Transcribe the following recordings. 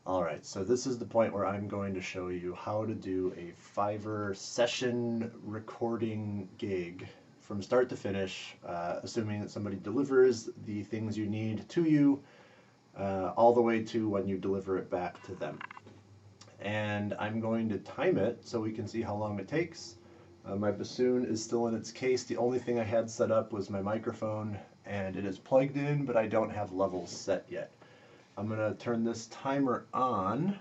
Alright, so this is the point where I'm going to show you how to do a Fiverr session recording gig from start to finish, assuming that somebody delivers the things you need to you, all the way to when you deliver it back to them. And I'm going to time it so we can see how long it takes. My bassoon is still in its case. The only thing I had set up was my microphone, and it is plugged in, but I don't have levels set yet. I'm going to turn this timer on,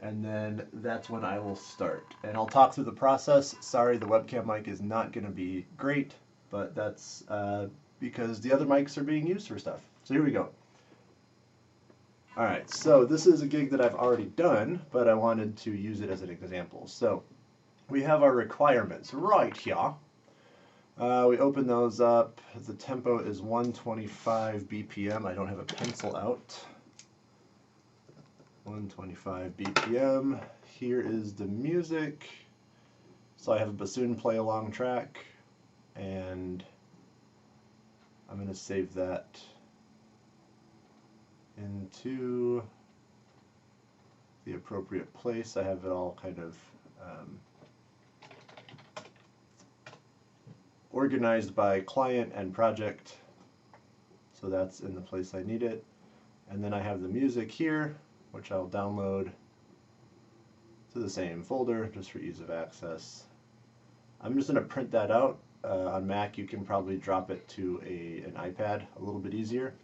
and then that's when I will start. And I'll talk through the process. Sorry, the webcam mic is not going to be great, but that's because the other mics are being used for stuff. So here we go. Alright, so this is a gig that I've already done, but I wanted to use it as an example. So we have our requirements right here. We open those up. The tempo is 125 BPM. I don't have a pencil out. 125 BPM. Here is the music. So I have a bassoon play along track, and I'm going to save that into the appropriate place. I have it all kind of organized by client and project, so that's in the place I need it. And then I have the music here, which I'll download to the same folder just for ease of access. I'm just going to print that out. On Mac you can probably drop it to an iPad a little bit easier.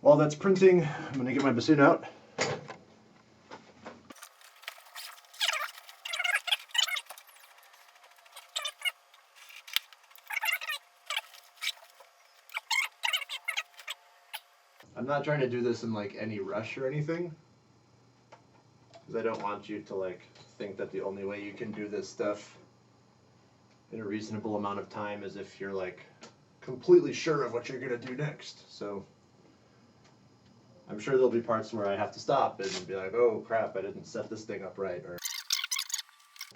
While that's printing, I'm going to get my bassoon out. I'm not trying to do this in like any rush or anything, because I don't want you to like think that the only way you can do this stuff in a reasonable amount of time is if you're like completely sure of what you're going to do next. So I'm sure there'll be parts where I have to stop and be like, oh crap, I didn't set this thing up right. Or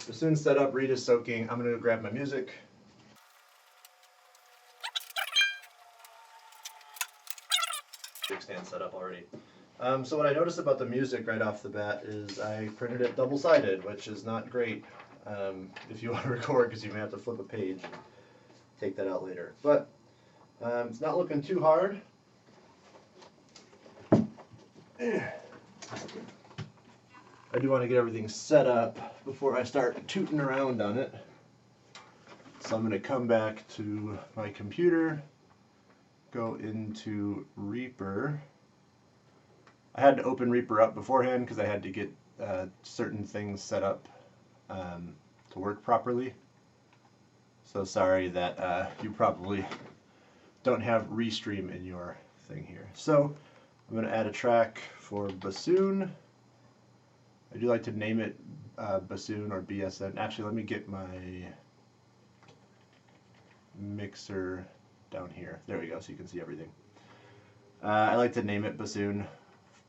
bassoon set up, reed is soaking. I'm going to grab my music. Stand set up already. So what I noticed about the music right off the bat is I printed it double-sided, which is not great if you want to record, because you may have to flip a page and take that out later. But it's not looking too hard. I do want to get everything set up before I start tooting around on it. So I'm going to come back to my computer, go into Reaper. I had to open Reaper up beforehand because I had to get certain things set up to work properly. So sorry that you probably don't have Restream in your thing here. So I'm going to add a track for bassoon. I do like to name it bassoon or BSN. Actually, let me get my mixer down here. There we go, so you can see everything. I like to name it bassoon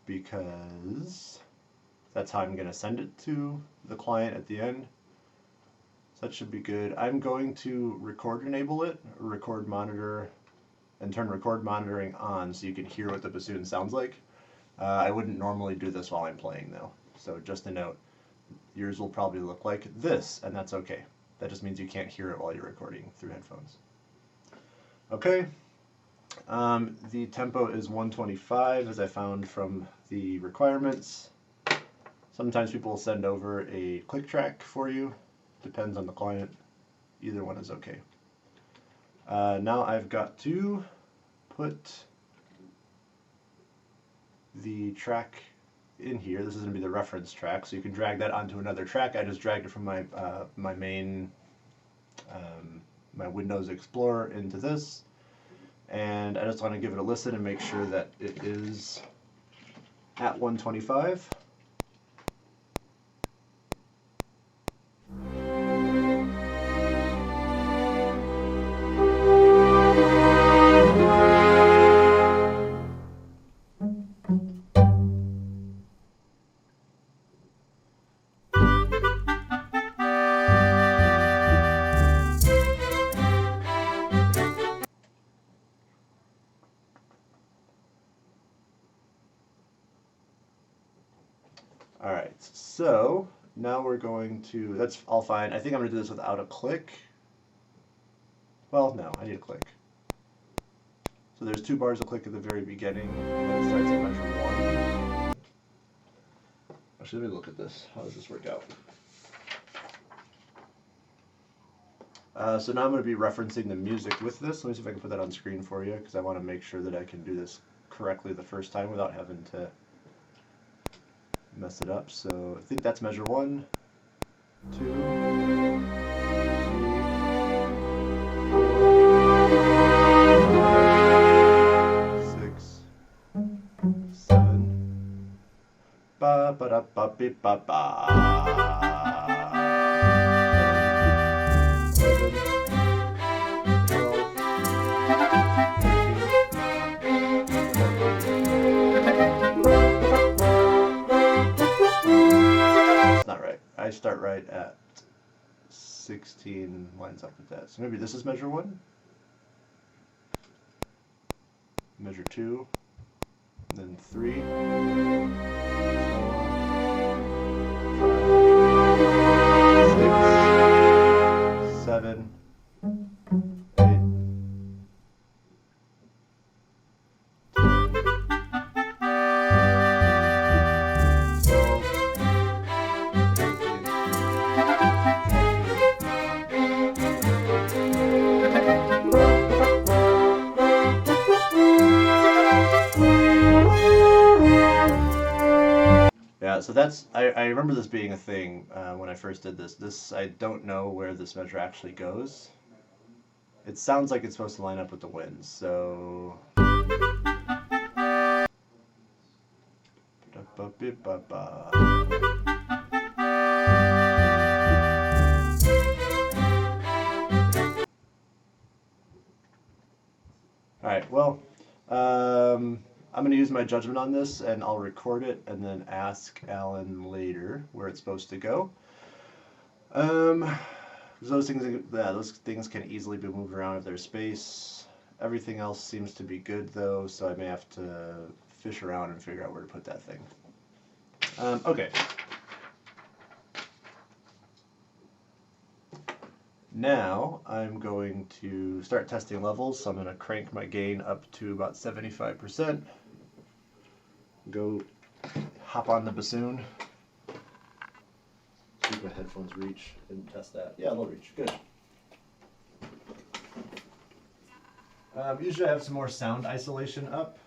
because that's how I'm going to send it to the client at the end. So that should be good. I'm going to record enable it, record monitor, and turn record monitoring on so you can hear what the bassoon sounds like. I wouldn't normally do this while I'm playing though. So just a note, yours will probably look like this, and that's okay. That just means you can't hear it while you're recording through headphones. Okay, the tempo is 125 as I found from the requirements. Sometimes people will send over a click track for you, depends on the client. Either one is okay. Now I've got to put the track in here. This is going to be the reference track, so you can drag that onto another track. I just dragged it from my my main my Windows Explorer into this, and I just want to give it a listen and make sure that it is at 125. All right, so now we're going to, that's all fine. I think I'm going to do this without a click. Well, no, I need a click. So there's 2 bars of click at the very beginning, and then it starts at measure 1. Actually, let me look at this. How does this work out? So now I'm going to be referencing the music with this. Let me see if I can put that on screen for you, because I want to make sure that I can do this correctly the first time without having to mess it up. So I think that's measure 1, 2, 3, 6, 7. Ba ba da ba bi ba ba. 11, 12, 13, 14. That's not right. I start right at 16 lines up with that. So maybe this is measure 1, measure 2, and then 3, 4, 5, 6, 7, 8, 12, yeah, so that's, I remember this being a thing when I first did this. I don't know where this measure actually goes. It sounds like it's supposed to line up with the winds, so... Alright, well, I'm going to use my judgment on this, and I'll record it and then ask Alan later where it's supposed to go. Those things can easily be moved around if there's space. Everything else seems to be good though, so I may have to fish around and figure out where to put that thing. Okay. Now I'm going to start testing levels, so I'm going to crank my gain up to about 75%. Go hop on the bassoon. See if my headphones reach. Didn't test that. Yeah, they'll reach. Good. Usually I have some more sound isolation up.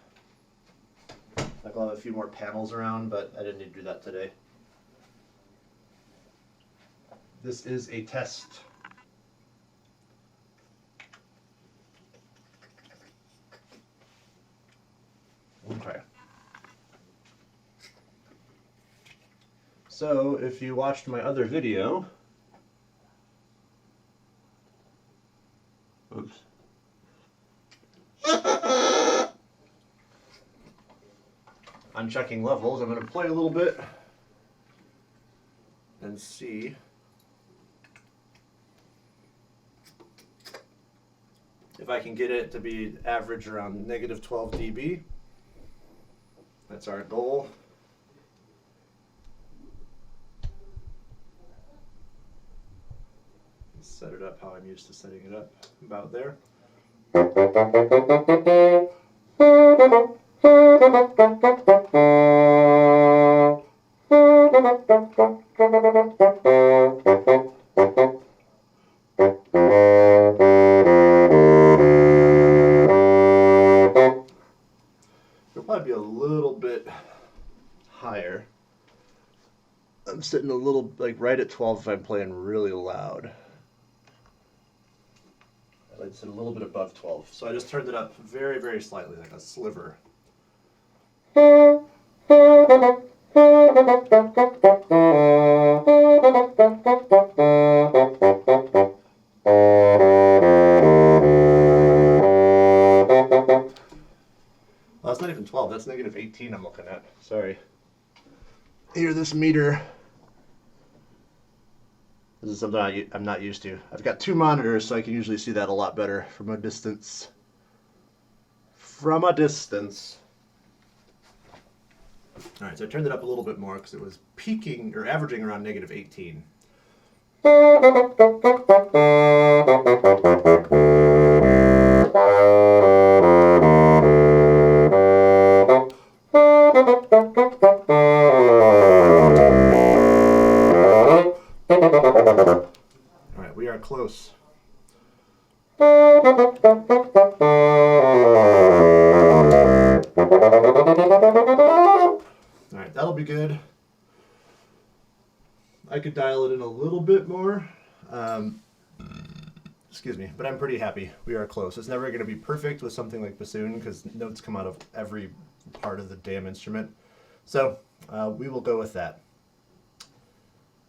Like I'll have a few more panels around, but I didn't need to do that today. This is a test. Okay. So if you watched my other video, oops. I'm checking levels. I'm going to play a little bit and see if I can get it to be average around negative 12 dB. That's our goal. Set it up how I'm used to setting it up, about there. It'll probably be a little bit higher. I'm sitting a little, like right at 12 if I'm playing really loud. I like to sit a little bit above 12. So I just turned it up very, very slightly, like a sliver. Well, that's not even 12, that's negative 18 I'm looking at. Sorry. Hear this meter. This is something I'm not used to. I've got 2 monitors, so I can usually see that a lot better from a distance. From a distance. All right, so I turned it up a little bit more because it was peaking or averaging around -18. All right, we are close. Alright, that'll be good. I could dial it in a little bit more. Excuse me, but I'm pretty happy. We are close. It's never going to be perfect with something like bassoon because notes come out of every part of the damn instrument. So we will go with that.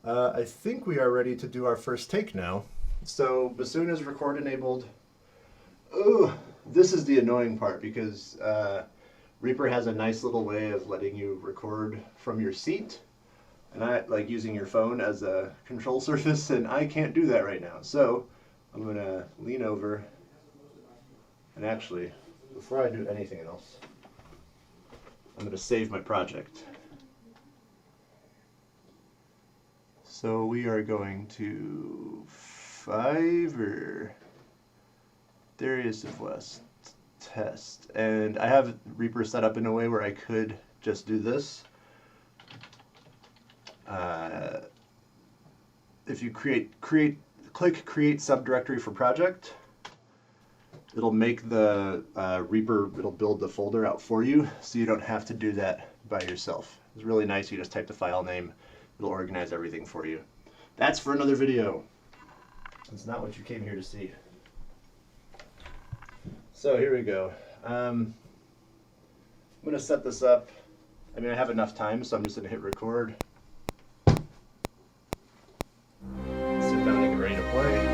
I think we are ready to do our first take now. So bassoon is record enabled. Ooh, this is the annoying part because Reaper has a nice little way of letting you record from your seat, and I like using your phone as a control surface, and I can't do that right now. So I'm gonna lean over, and actually, before I do anything else, I'm gonna save my project. So we are going to Fiverr, dariusofwest. Test, and I have Reaper set up in a way where I could just do this. If you click create subdirectory for project, it'll make the Reaper, it'll build the folder out for you, so you don't have to do that by yourself. It's really nice. You just type the file name, it'll organize everything for you. That's for another video. It's not what you came here to see. So here we go. I'm going to set this up. I mean, I have enough time, so I'm just going to hit record. Sit down and get ready to play.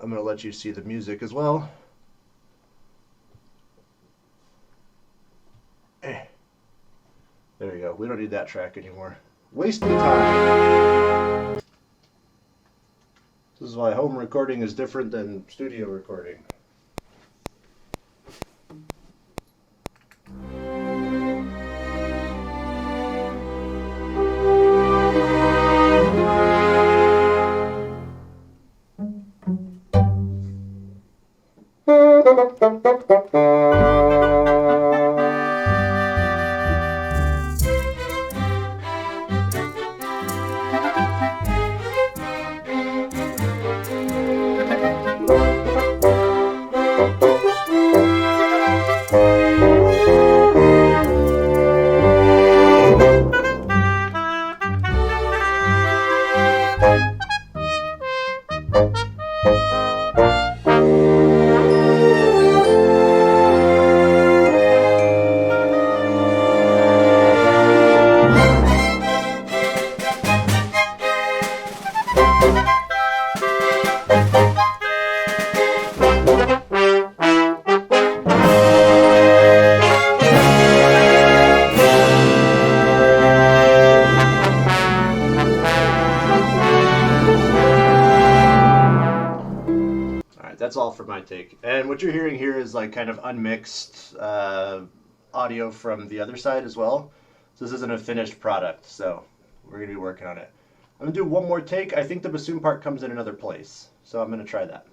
I'm going to let you see the music as well. There you go. We don't need that track anymore. Wasting time. This is why home recording is different than studio recording. That's all for my take. And what you're hearing here is like kind of unmixed audio from the other side as well. So this isn't a finished product, so we're going to be working on it. I'm going to do one more take. I think the bassoon part comes in another place, so I'm going to try that.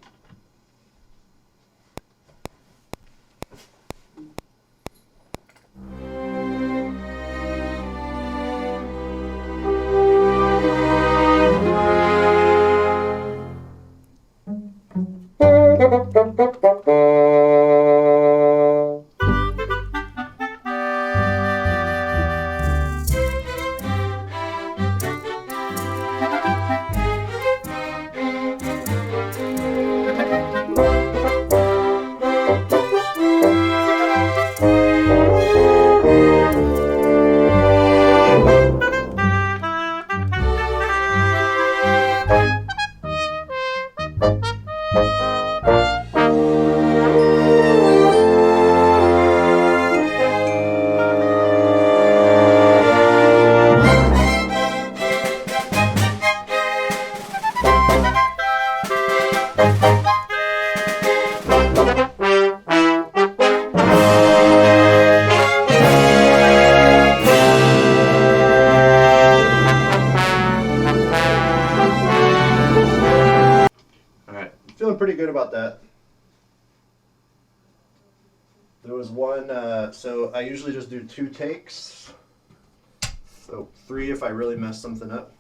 So I usually just do 2 takes. So 3 if I really mess something up.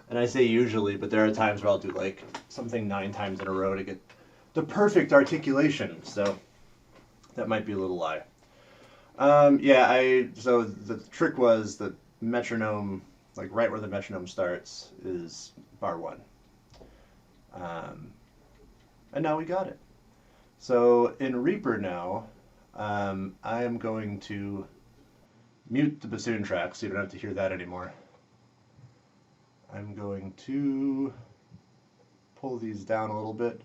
And I say usually, but there are times where I'll do like something 9 times in a row to get the perfect articulation. So that might be a little lie. So the trick was the metronome, like right where the metronome starts, is bar 1. And now we got it. So in Reaper now, I am going to mute the bassoon track so you don't have to hear that anymore. I'm going to pull these down a little bit.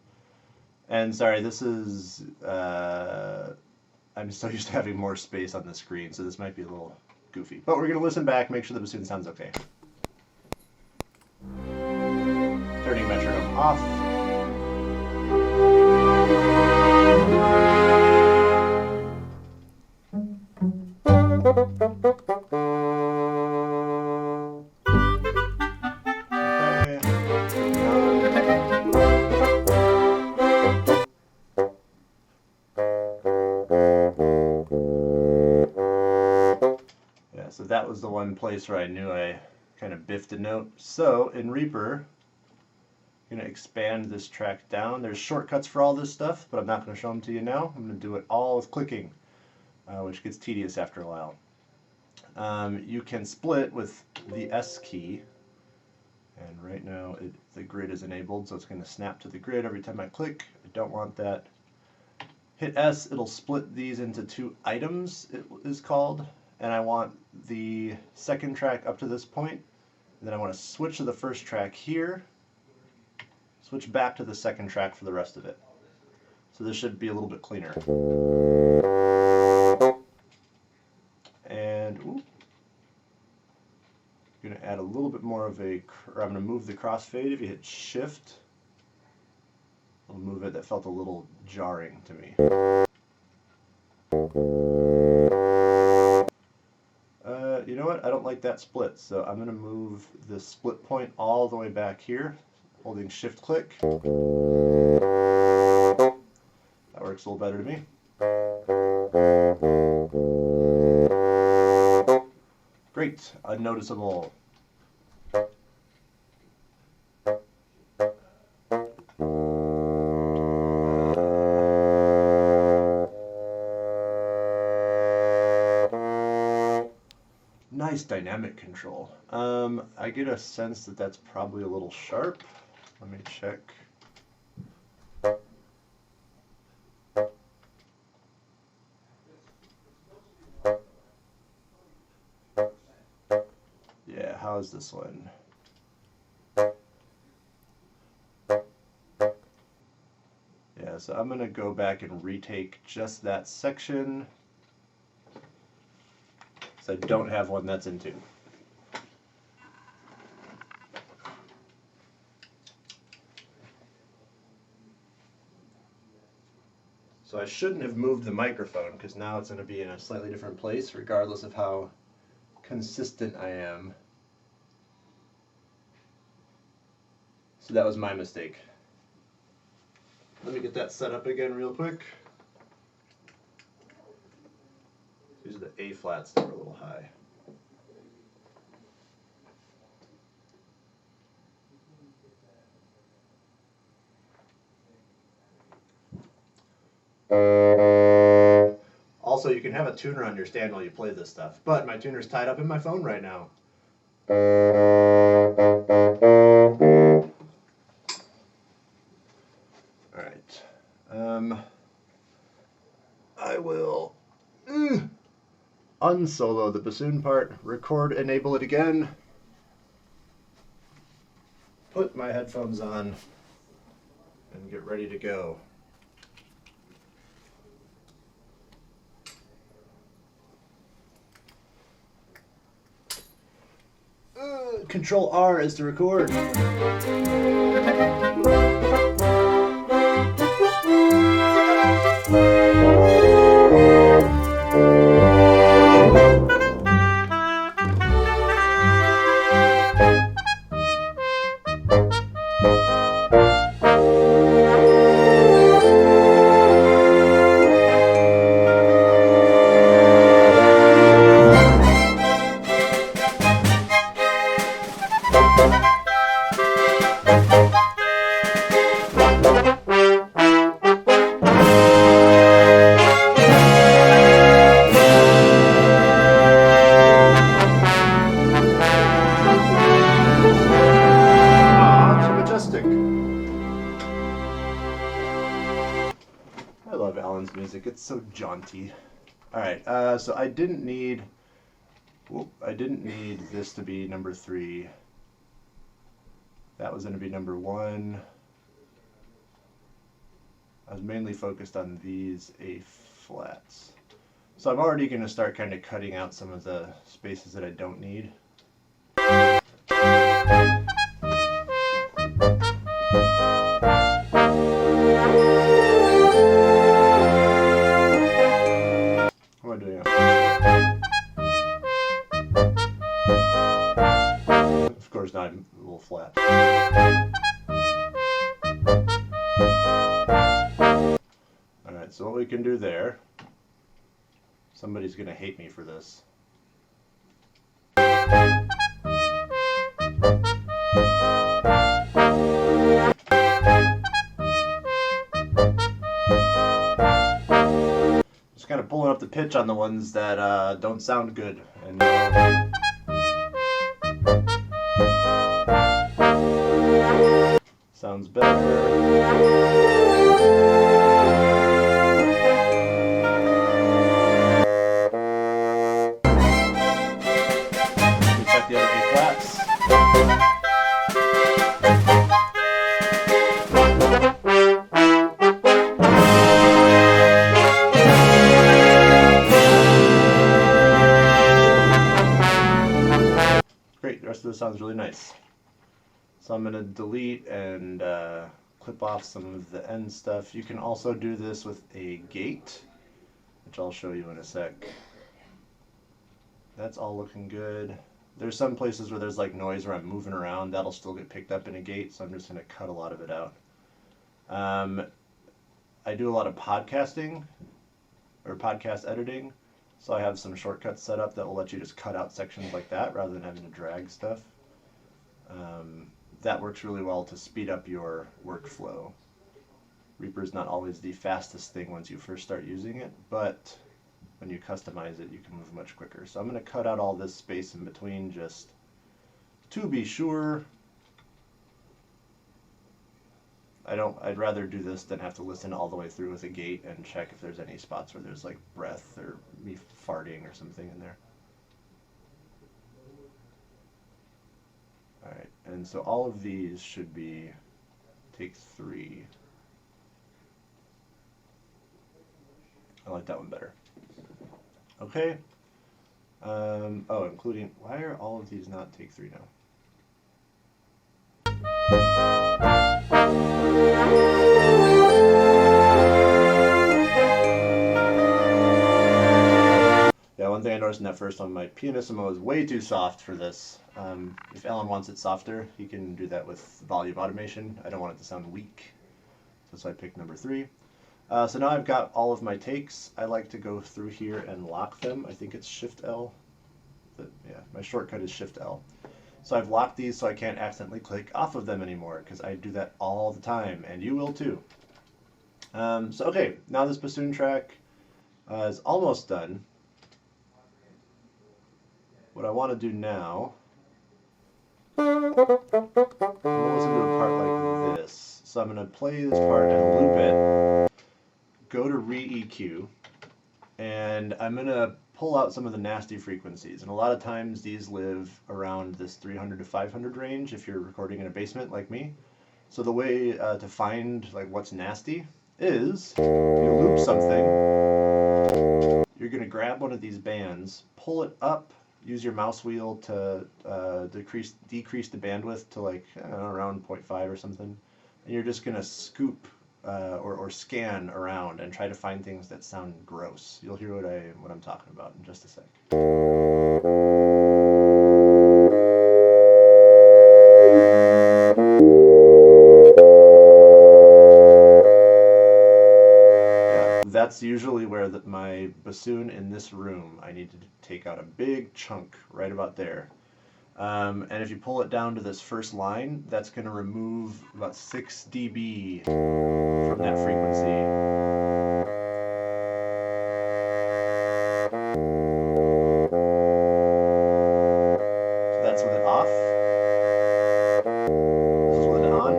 And sorry, this is, I'm so used to having more space on the screen, so this might be a little goofy. But we're going to listen back, make sure the bassoon sounds okay. Turning metronome off. So that was the one place where I knew I kind of biffed a note. So in Reaper, I'm going to expand this track down. There's shortcuts for all this stuff, but I'm not going to show them to you now. I'm going to do it all with clicking, which gets tedious after a while. You can split with the S key, and right now the grid is enabled, so it's going to snap to the grid every time I click. I don't want that. Hit S, it'll split these into 2 items, it is called. And I want the second track up to this point, and then I want to switch to the first track here, switch back to the second track for the rest of it. So this should be a little bit cleaner. And I'm going to add a little bit more of I'm going to move the crossfade. If you hit Shift, it'll move it. That felt a little jarring to me. You know what? I don't like that split, so I'm going to move the split point all the way back here, holding Shift click. That works a little better to me. Great, unnoticeable. Nice dynamic control. I get a sense that that's probably a little sharp. Let me check. Yeah, how's this one? Yeah, so I'm going to go back and retake just that section. So I don't have one that's in tune. So I shouldn't have moved the microphone because now it's going to be in a slightly different place regardless of how consistent I am. So that was my mistake. Let me get that set up again real quick. These are the A flats that were a little high. Also, you can have a tuner on your stand while you play this stuff, but my tuner's tied up in my phone right now. All right. I will unsolo the bassoon part, record, enable it again, put my headphones on, and get ready to go. Control R is to record. All right, so I didn't need this to be number 3. That was going to be number 1. I was mainly focused on these A flats. So I'm already going to start kind of cutting out some of the spaces that I don't need. What am I doing? Of course, now I'm a little flat. Alright, so what we can do there, somebody's going to hate me for this. Just kind of pulling up the pitch on the ones that don't sound good. And sounds better. The other A flats. Great, the rest of this sounds really nice. So I'm going to delete and clip off some of the end stuff. You can also do this with a gate, which I'll show you in a sec. That's all looking good. There's some places where there's like noise where I'm moving around. That'll still get picked up in a gate, so I'm just going to cut a lot of it out. I do a lot of podcasting or podcast editing, so I have some shortcuts set up that will let you just cut out sections like that rather than having to drag stuff. That works really well to speed up your workflow. Reaper's not always the fastest thing once you first start using it, but when you customize it, you can move much quicker. So I'm going to cut out all this space in between just to be sure. I'd rather do this than have to listen all the way through with a gate and check if there's any spots where there's like breath or me farting or something in there. Alright, and so all of these should be take 3. I like that one better. Okay. Oh, including, why are all of these not take 3 now? Yeah, one thing I noticed in that first one, my pianissimo is way too soft for this. If Alan wants it softer, he can do that with volume automation. I don't want it to sound weak, so I picked number 3. So now I've got all of my takes. I like to go through here and lock them. I think it's Shift-L. Yeah, my shortcut is Shift-L. So I've locked these so I can't accidentally click off of them anymore, because I do that all the time, and you will too. So okay, now this bassoon track is almost done. What I want to do now, I'm going to listen to a part like this. So I'm going to play this part and loop it, go to re-EQ, and I'm going to pull out some of the nasty frequencies. And a lot of times these live around this 300 to 500 range if you're recording in a basement like me. So the way to find like what's nasty is you loop something, you're going to grab one of these bands, pull it up, use your mouse wheel to decrease the bandwidth to like around 0.5 or something, and you're just going to scoop or scan around and try to find things that sound gross. You'll hear what I'm talking about in just a sec. Yeah, that's usually where my bassoon in this room, I need to take out a big chunk right about there. And if you pull it down to this first line, that's going to remove about 6 dB from that frequency. So that's with it off. This is with it on.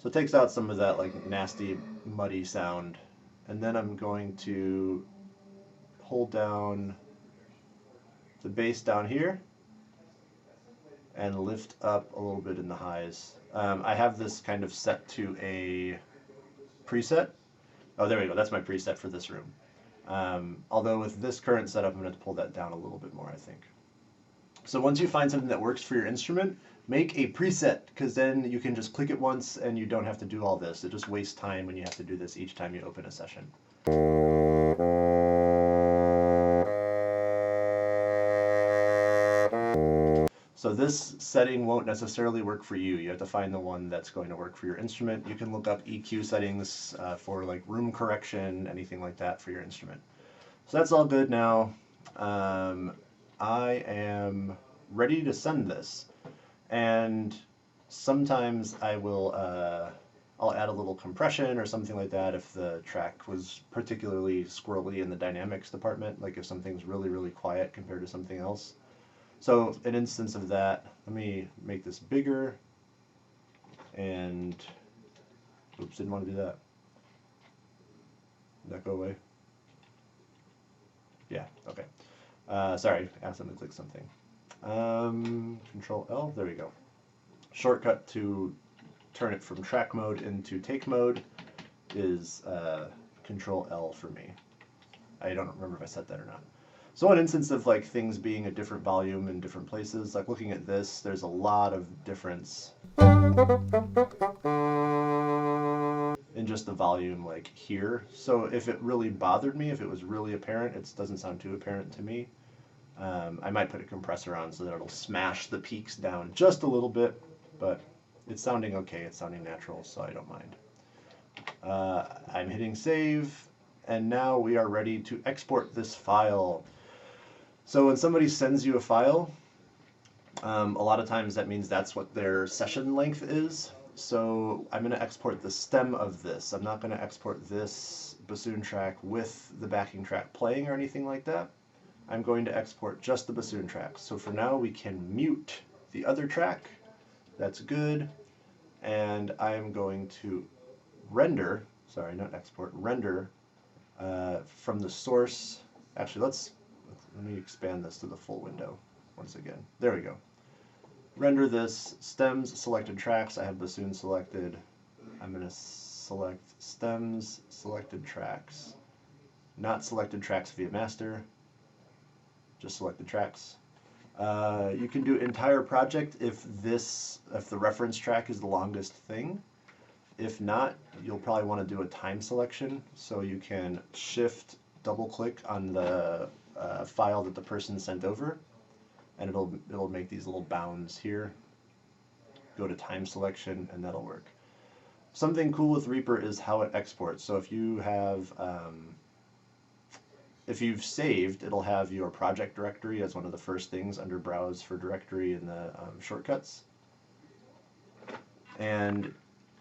So takes out some of that like nasty, muddy sound. And then I'm going to hold down the bass down here and lift up a little bit in the highs. I have this kind of set to a preset. Oh, there we go. That's my preset for this room. Although with this current setup, I'm going to pull that down a little bit more, I think. So once you find something that works for your instrument, make a preset, because then you can just click it once and you don't have to do all this. It just wastes time when you have to do this each time you open a session. So this setting won't necessarily work for you. You have to find the one that's going to work for your instrument. You can look up EQ settings for like room correction, anything like that for your instrument. So that's all good now. I am ready to send this. And sometimes I will, I'll add a little compression or something like that if the track was particularly squirrely in the dynamics department, like if something's really, really quiet compared to something else. So an instance of that, let me make this bigger, and, oops, didn't want to do that. Did that go away? Yeah, okay. Sorry, accidentally clicked something. Control L, there we go. Shortcut to turn it from track mode into take mode is Control L for me. I don't remember if I set that or not. So one instance of like things being a different volume in different places, like looking at this, there's a lot of difference in just the volume like here. So if it really bothered me, if it was really apparent, it doesn't sound too apparent to me. I might put a compressor on so that it'll smash the peaks down just a little bit, but it's sounding okay, it's sounding natural, so I don't mind. I'm hitting save, and now we are ready to export this file. So when somebody sends you a file, a lot of times that means that's what their session length is. So I'm going to export the stem of this. I'm not going to export this bassoon track with the backing track playing or anything like that. I'm going to export just the bassoon track. So for now we can mute the other track. That's good. And I'm going to render, sorry, not export, render from the source. Actually, let me expand this to the full window once again. There we go. Render this, stems, selected tracks. I have bassoon selected. I'm going to select stems, selected tracks. Not selected tracks via master, just selected tracks. You can do entire project if the reference track is the longest thing. If not, you'll probably want to do a time selection. So you can shift, double click on the file that the person sent over, and it'll make these little bounds here. Go to time selection, and that'll work. Something cool with Reaper is how it exports. So if you have if you've saved, it'll have your project directory as one of the first things under Browse for Directory in the shortcuts. And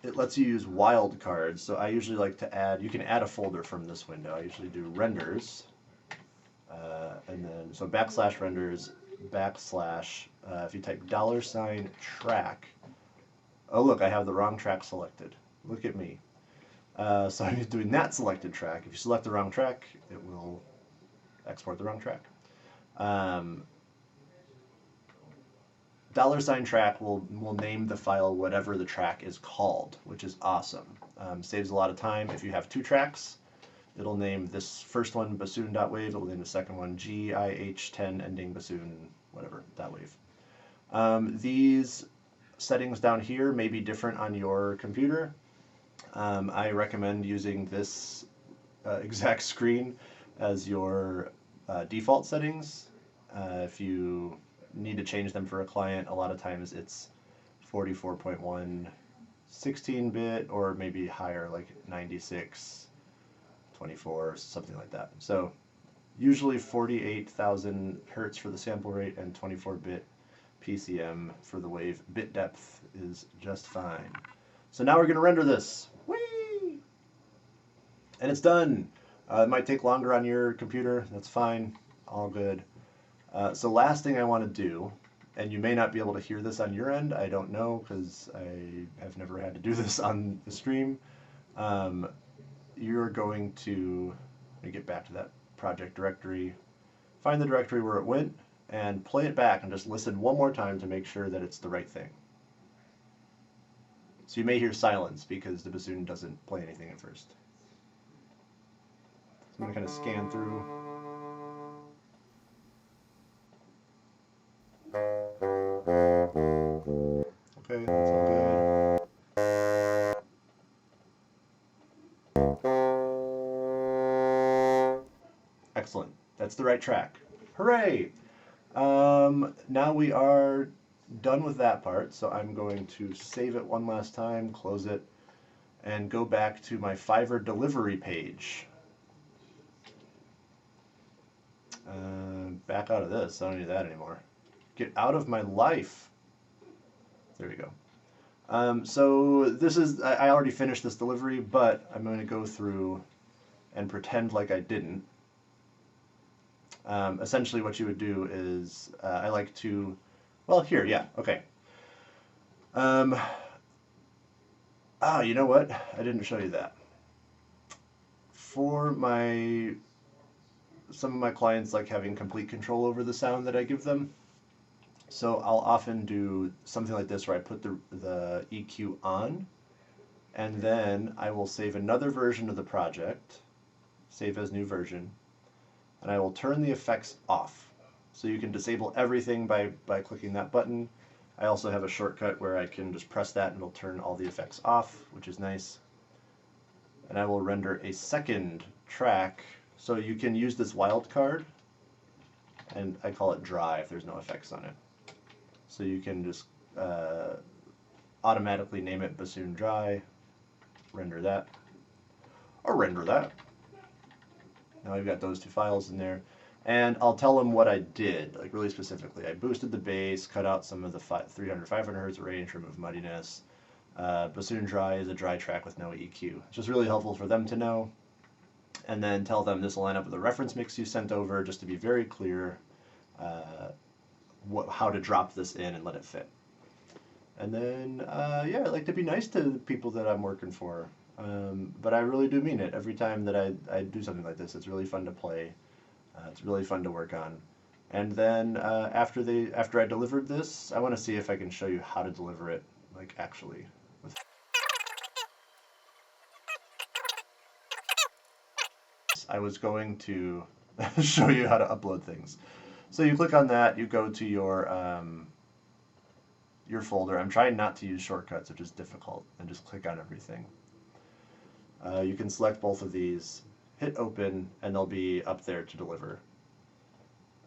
it lets you use wildcards. So I usually like to add, you can add a folder from this window. I usually do renders, and then, so backslash renders, backslash, if you type $track, oh look, I have the wrong track selected. Look at me. So I'm doing that selected track. If you select the wrong track, it will export the wrong track. $track will name the file whatever the track is called, which is awesome. Saves a lot of time. If you have two tracks, it'll name this first one bassoon.wave, it'll name the second one GIH10 ending bassoon, whatever, .wave. These settings down here may be different on your computer. I recommend using this exact screen as your default settings. If you need to change them for a client, a lot of times it's 44.1 16-bit or maybe higher, like 96, 24, something like that. So usually 48,000 hertz for the sample rate and 24-bit PCM for the wave. Bit depth is just fine. So now we're going to render this. Whee! And it's done. It might take longer on your computer. That's fine. All good. So last thing I want to do and you may not be able to hear this on your end. I don't know, because I have never had to do this on the stream. You're going to, let me get back to that project directory, find the directory where it went, and play it back and just listen one more time to make sure that it's the right thing. So you may hear silence because the bassoon doesn't play anything at first. So I'm going to kind of scan through. Okay, that's all good. Excellent. That's the right track. Hooray! Now we are done with that part, so I'm going to save it one last time, close it, and go back to my Fiverr delivery page. Back out of this. I don't need that anymore. Get out of my life. There we go. So this is, I already finished this delivery, but I'm going to go through and pretend like I didn't. Essentially what you would do is, I like to, well, here, yeah, okay. You know what? I didn't show you that. For some of my clients like having complete control over the sound that I give them. So I'll often do something like this where I put the EQ on, and then I will save another version of the project, save as new version, and I will turn the effects off. So you can disable everything by clicking that button. I also have a shortcut where I can just press that and it'll turn all the effects off, which is nice. And I will render a second track. So you can use this wildcard, and I call it dry if there's no effects on it. So you can just automatically name it bassoon dry, render that, or render that. Now I've got those two files in there, and I'll tell them what I did, like really specifically. I boosted the bass, cut out some of the 300, 500 hertz range, removed muddiness. Bassoon dry is a dry track with no EQ. It's just really helpful for them to know. And then tell them this will line up with the reference mix you sent over, just to be very clear how to drop this in and let it fit. And then, yeah, I like to be nice to the people that I'm working for. But I really do mean it. Every time that I do something like this, it's really fun to play. It's really fun to work on. And then after I delivered this, I want to see if I can show you how to deliver it, like actually. I was going to show you how to upload things. So you click on that, you go to your folder. I'm trying not to use shortcuts, which is difficult, and just click on everything. You can select both of these, hit open, and they'll be up there to deliver.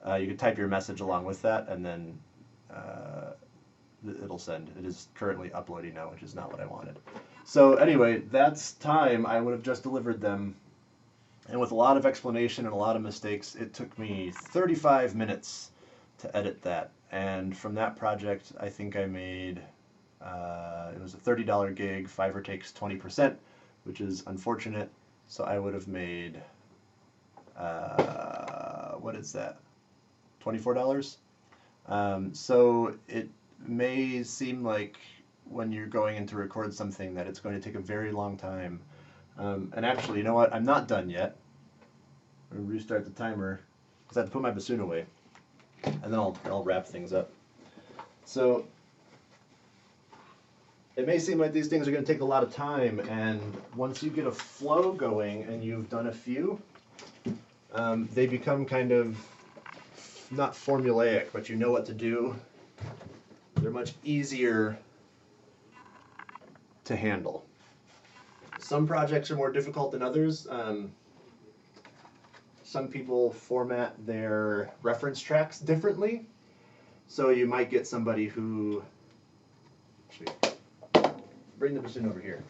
You can type your message along with that, and then it'll send. It is currently uploading now, which is not what I wanted. So anyway, that's time. I would have just delivered them. And with a lot of explanation and a lot of mistakes, it took me 35 minutes to edit that. And from that project, I think I made, it was a $30 gig. Fiverr takes 20%, which is unfortunate. So I would have made, what is that? $24? So it may seem like when you're going in to record something that it's going to take a very long time. And actually, you know what? I'm not done yet. I'm going to restart the timer because I have to put my bassoon away. And then I'll wrap things up. So it may seem like these things are going to take a lot of time, and once you get a flow going and you've done a few, they become kind of not formulaic, but you know what to do. They're much easier to handle. Some projects are more difficult than others. Some people format their reference tracks differently. So you might get somebody who, actually, bring the bassoon over here.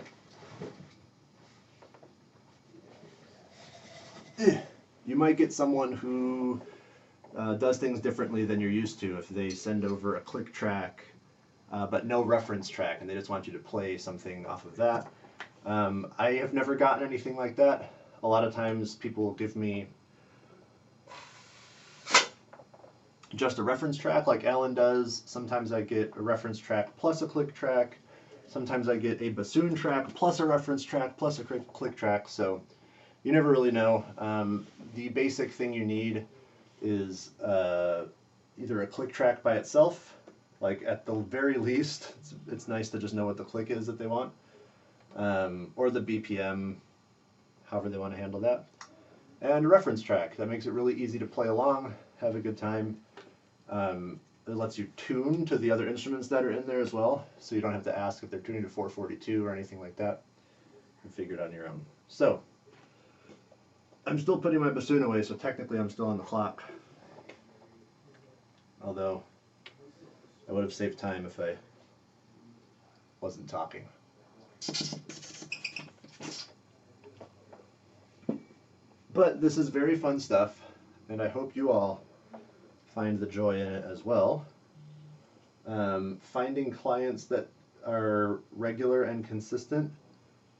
You might get someone who does things differently than you're used to if they send over a click track, but no reference track, and they just want you to play something off of that. I have never gotten anything like that. A lot of times people give me just a reference track like Alan does. Sometimes I get a reference track plus a click track. Sometimes I get a bassoon track plus a reference track plus a click track. So you never really know. The basic thing you need is either a click track by itself, like at the very least, it's nice to just know what the click is that they want, or the BPM, however they want to handle that, and a reference track. That makes it really easy to play along, have a good time. It lets you tune to the other instruments that are in there as well, so you don't have to ask if they're tuning to 442 or anything like that. You can figure it on your own. So, I'm still putting my bassoon away, so technically I'm still on the clock. Although, I would have saved time if I wasn't talking. But this is very fun stuff, and I hope you all find the joy in it as well. Finding clients that are regular and consistent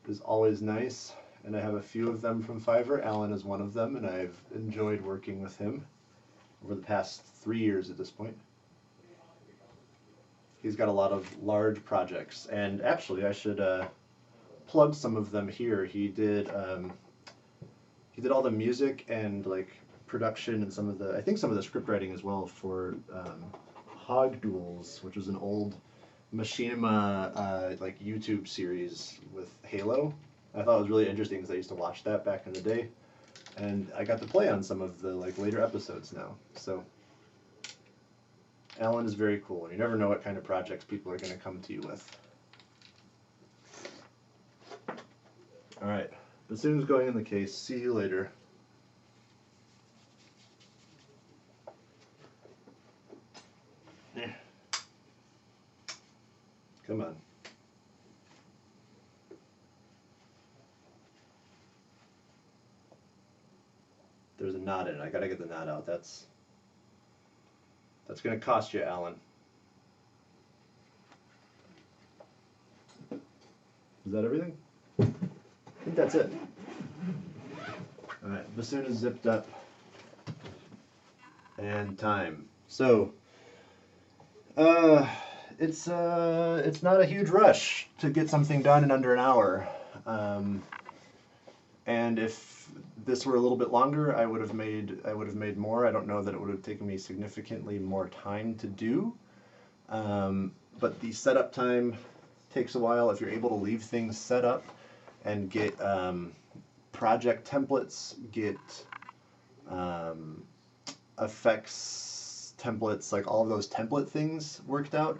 is always nice, and I have a few of them from Fiverr. Alan is one of them, and I've enjoyed working with him over the past 3 years at this point. He's got a lot of large projects, and actually I should plug some of them here. He did all the music and like production and some of the script writing as well for Hog Duels, which was an old machinima like YouTube series with Halo. I thought it was really interesting because I used to watch that back in the day, and I got to play on some of the like later episodes now. So Alan is very cool, and you never know what kind of projects people are going to come to you with. All right, bassoon's going in the case. See you later. Come on. There's a knot in it. I gotta get the knot out. That's gonna cost you, Alan. Is that everything? I think that's it. Alright, bassoon is zipped up. And time. So it's not a huge rush to get something done in under an hour. And if this were a little bit longer, I would have made more. I don't know that it would have taken me significantly more time to do. But the setup time takes a while. If you're able to leave things set up and get project templates, get effects templates, like all of those template things worked out,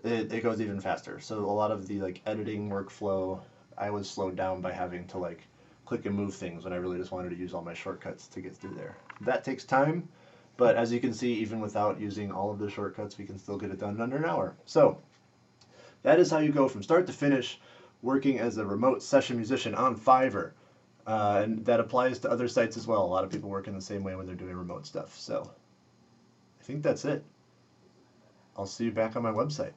it goes even faster. So a lot of the like editing workflow, I was slowed down by having to like click and move things when I really just wanted to use all my shortcuts to get through there. That takes time, but as you can see, even without using all of the shortcuts, we can still get it done in under an hour. So that is how you go from start to finish working as a remote session musician on Fiverr. And that applies to other sites as well. A lot of people work in the same way when they're doing remote stuff. So I think that's it. I'll see you back on my website.